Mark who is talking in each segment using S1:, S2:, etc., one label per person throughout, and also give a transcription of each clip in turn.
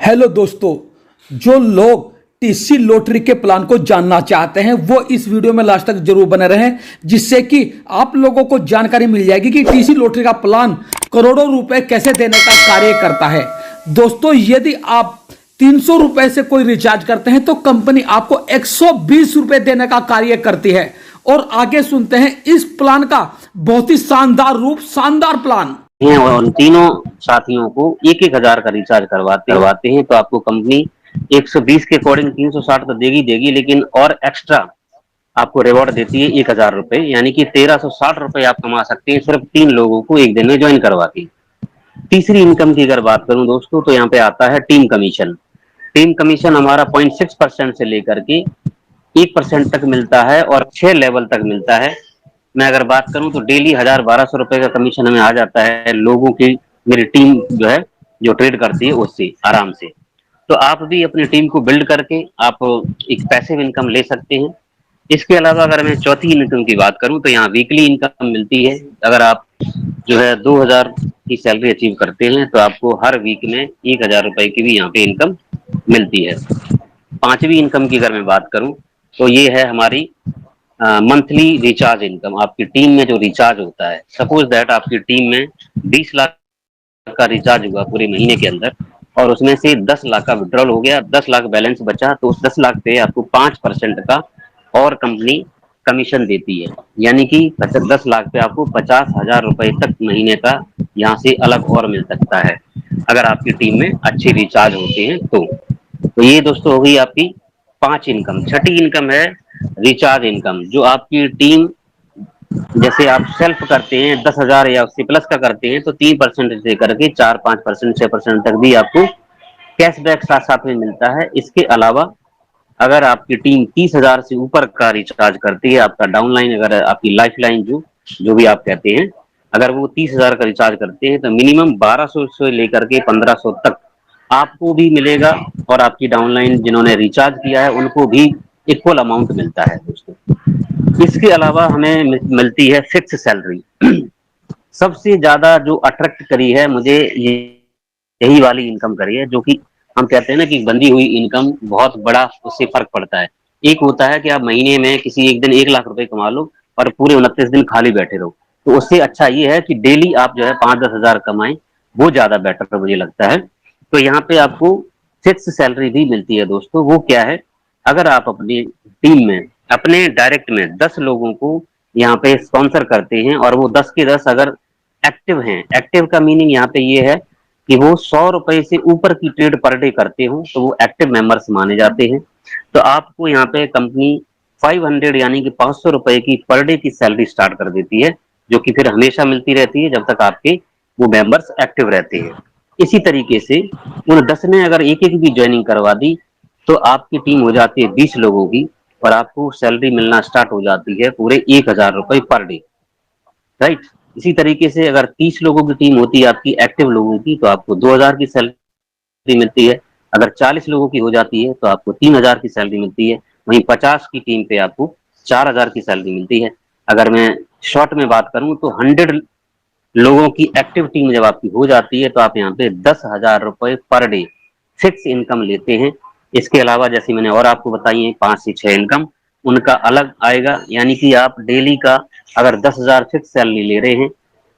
S1: Hello दोस्तों, जो लोग टीसी लॉटरी के प्लान को जानना चाहते हैं वो इस वीडियो में लास्ट तक जरूर बने रहें, जिससे कि आप लोगों को जानकारी मिल जाएगी कि टीसी लॉटरी का प्लान करोड़ों रुपए कैसे देने का कार्य करता है। दोस्तों, यदि आप 300 रुपए से कोई रिचार्ज करते हैं तो कंपनी आपको 120 रुपए देने का कार्य करती है। और आगे सुनते हैं इस प्लान का बहुत ही शानदार प्लान
S2: हैं और उन तीनों साथियों को 1,000 का रिचार्ज करवाते हैं तो आपको कंपनी 120 के अकॉर्डिंग 360 तो देगी, लेकिन और एक्स्ट्रा आपको रिवॉर्ड देती है 1,000 रुपए, यानी कि 1,360 रुपए आप कमा सकते हैं सिर्फ 3 लोगों को एक दिन में ज्वाइन करवा के। तीसरी इनकम की अगर बात करूं दोस्तों, तो यहाँ पे आता है टीम कमीशन। टीम कमीशन हमारा 0.6% से लेकर के 1% तक मिलता है और 6 लेवल तक मिलता है। मैं अगर बात करूं तो डेली 1,000-1,200 रुपए का कमीशन हमें आ जाता है लोगों की, मेरी टीम जो है जो ट्रेड करती है उससे आराम से। तो आप भी अपनी टीम को बिल्ड करके आप एक पैसिव इनकम ले सकते हैं। इसके अलावा अगर मैं चौथी इनकम की बात करूं तो यहाँ वीकली इनकम मिलती है। अगर आप जो है 2,000 की सैलरी अचीव करते हैं तो आपको हर वीक में 1,000 रुपए की भी यहाँ पे इनकम मिलती है। पांचवी इनकम की अगर मैं बात करूं तो ये है हमारी मंथली रिचार्ज इनकम। आपकी टीम में जो रिचार्ज होता है, सपोज दैट आपकी टीम में 20 लाख का रिचार्ज हुआ पूरे महीने के अंदर और उसमें से 10 लाख का विड्रॉल हो गया, 10 लाख बैलेंस बचा, तो उस 10 लाख पे आपको 5% का और कंपनी कमीशन देती है, यानी कि 10 लाख पे आपको 50,000 रुपए तक महीने का यहाँ से अलग और मिल सकता है अगर आपकी टीम में अच्छे रिचार्ज होते हैं तो ये दोस्तों हो गई आपकी 5 इनकम। छठी इनकम है रिचार्ज इनकम। जो आपकी टीम, जैसे आप सेल्फ करते हैं 10,000 या उससे प्लस का करते हैं तो 3% से करके 4-5%, 6% तक भी आपको कैशबैक साथ साथ में मिलता है। इसके अलावा अगर आपकी टीम 30,000 से ऊपर का रिचार्ज करती है, आपका डाउनलाइन, अगर आपकी लाइफ लाइन जो भी आप कहते हैं, अगर वो 30,000 का रिचार्ज करते हैं तो मिनिमम 1,200 से लेकर के 1,500 तक आपको भी मिलेगा और आपकी डाउनलाइन जिन्होंने रिचार्ज किया है उनको भी इक्वल अमाउंट मिलता है दोस्तों। इसके अलावा हमें मिलती है फिक्स सैलरी। सबसे ज्यादा जो अट्रैक्ट करी है मुझे यही वाली इनकम करी है, जो कि हम कहते हैं ना कि बंधी हुई इनकम, बहुत बड़ा उससे फर्क पड़ता है। एक होता है कि आप महीने में किसी एक दिन 1 लाख रुपए कमा लो और पूरे 29 दिन खाली बैठे रहो, तो उससे अच्छा ये है कि डेली आप जो है 5-10 हजार कमाएं, वो ज्यादा बेटर मुझे लगता है। तो यहाँ पे आपको फिक्स सैलरी भी मिलती है दोस्तों। वो क्या है, अगर आप अपनी टीम में अपने डायरेक्ट में 10 लोगों को यहाँ पे स्पॉन्सर करते हैं और वो 10 के 10 अगर एक्टिव हैं, एक्टिव का मीनिंग यहाँ पे ये है कि वो 100 रुपए से ऊपर की ट्रेड पर डे करते हो तो वो एक्टिव मेंबर्स माने जाते हैं। तो आपको यहाँ पे कंपनी 500 यानी कि 500 रुपए की पर डे की सैलरी स्टार्ट कर देती है, जो कि फिर हमेशा मिलती रहती है जब तक आपके वो मेंबर्स एक्टिव रहते हैं। इसी तरीके से उन 10 ने अगर एक एक भी ज्वाइनिंग करवा दी तो आपकी टीम हो जाती है 20 लोगों की और आपको सैलरी मिलना स्टार्ट हो जाती है पूरे 1,000 रुपए पर डे, राइट। इसी तरीके से अगर 30 लोगों की टीम होती है आपकी एक्टिव लोगों की तो आपको 2,000 की सैलरी मिलती है। अगर 40 लोगों की हो जाती है तो आपको 3,000 की सैलरी मिलती है। वहीं 50 की टीम पे आपको 4,000 की सैलरी मिलती है। अगर मैं शॉर्ट में बात करूं तो 100 लोगों की एक्टिव टीम जब आपकी हो जाती है तो आप यहाँ पे 10,000 रुपए पर डे फिक्स इनकम लेते हैं। इसके अलावा जैसे मैंने और आपको बताई है 5 से 6 इनकम, उनका अलग आएगा, यानी कि आप डेली का अगर 10,000 फिक्स सैलरी ले रहे हैं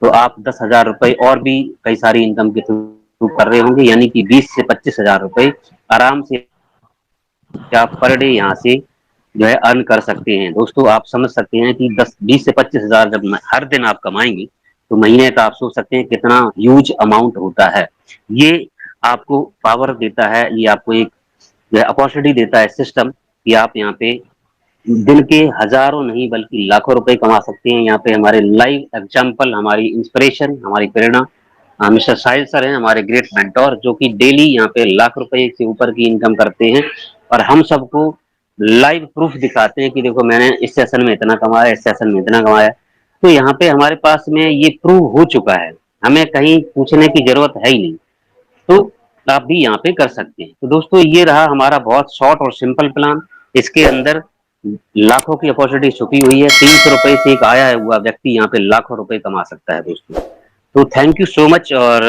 S2: तो आप 10,000 रुपए और भी कई सारी इनकम के थ्रू कर रहे होंगे, यानी कि 20 से 25,000 रुपए आराम से आप पर डे यहाँ से जो है अर्न कर सकते हैं। दोस्तों, आप समझ सकते हैं कि 20 से 25,000 जब हर दिन आप कमाएंगे तो महीने का आप सोच सकते हैं कितना ह्यूज अमाउंट होता है। ये आपको पावर देता है, ये आपको एक अपॉर्चुनिटी देता है सिस्टम कि आप यहाँ पे दिन के हजारों नहीं बल्कि लाखों रुपए कमा सकते हैं। यहाँ पे हमारे लाइव एग्जाम्पल, हमारी इंस्पिरेशन, हमारी प्रेरणा मिस्टर साहिल सर हैं, हमारे ग्रेट मेंटोर, जो कि डेली यहाँ पे लाख रुपए से ऊपर की इनकम करते हैं और हम सबको लाइव प्रूफ दिखाते हैं कि देखो मैंने इस सेशन में इतना कमाया, इस सेशन में इतना कमाया। तो यहाँ पे हमारे पास में ये प्रूव हो चुका है, हमें कहीं पूछने की जरूरत है ही नहीं। तो आप भी यहाँ पे कर सकते हैं। तो दोस्तों, ये रहा हमारा बहुत शॉर्ट और सिंपल प्लान। इसके अंदर लाखों की अपॉर्चुनिटी छुपी हुई है। 300 रुपए से एक आया हुआ व्यक्ति यहाँ पे लाखों रुपए कमा सकता है दोस्तों। तो थैंक यू सो मच। और